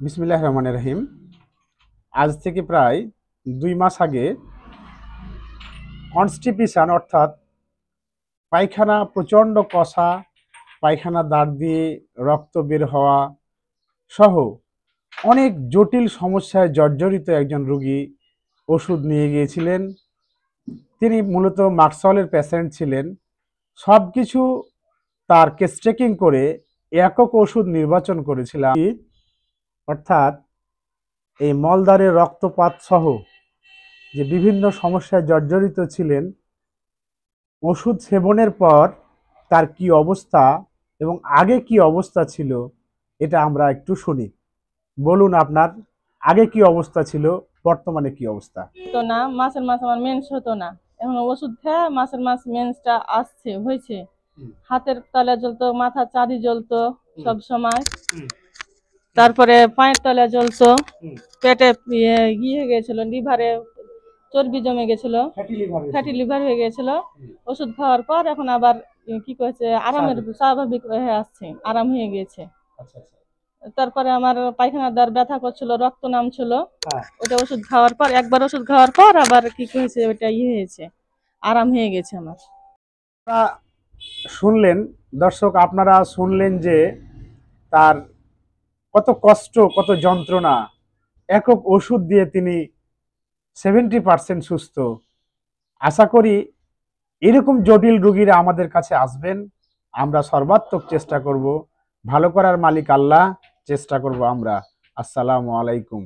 বিসমিল্লাহির রহমানির রহিম। আজ থেকে প্রায় 2 মাস আগে কনস্টিপেশন অর্থাৎ পায়খানা প্রচণ্ড কষা, পায়খানা দাঁড় দিয়ে রক্ত বের হওয়া সহ অনেক জটিল সমস্যায় জর্জরিত একজন রোগী ওষুধ নিয়ে গিয়েছিলেন। তিনি মূলত মার্কসওয়ালের পেশেন্ট ছিলেন। সব কিছু তার কেস চেকিং করে একক ওষুধ নির্বাচন করেছিলাম, অর্থাৎ এই মলদ্বারে রক্তপাত সহ যে বিভিন্ন সমস্যায় জর্জরিত ছিলেন। ওষুধ সেবনের পর তার কি অবস্থা এবং আগে কি অবস্থা ছিল এটা আমরা একটু শুনি। বলুন, আপনার আগে কি অবস্থা ছিল, বর্তমানে কি অবস্থা? তো না, মাসের মাস আমার মেন্স হতো না। এখন ওষুধ খেয়ে মাসের মাস মেন্সটা আসছে, হয়েছে। হাতের তলা জ্বলতো, মাথার চাঁদি জ্বলতো সব সময়। তারপরে পায়ের তলা জ্বলতো, পেটে হয়ে গেছিল, লিভারে চর্বি জমে গেছিল, ফ্যাটি লিভার হয়ে গেছিল। ওষুধ খাওয়ার পর এখন আবার কি করেছে, আরামের স্বাভাবিক হয়ে আসছে, আরাম হয়ে গেছে। তারপরে আমার পায়খানার দ্বার ব্যথা করছিল, রক্ত নামছিল। ওটা ওষুধ খাওয়ার পর, একবার ওষুধ খাওয়ার পর আবার কি হয়েছে, ওটা হয়েছে, আরাম হয়ে গেছে আমার। শুনলেন দর্শক, আপনারা শুনলেন যে তার কত কষ্ট, কত যন্ত্রণা। একক ওষুধ দিয়ে তিনি 70% সুস্থ। আশা করি এরকম জটিল রোগীরা আমাদের কাছে আসবেন। আমরা সর্বাত্মক চেষ্টা করব, ভালো করার মালিক আল্লাহ, চেষ্টা করব আমরা। আসসালামু আলাইকুম।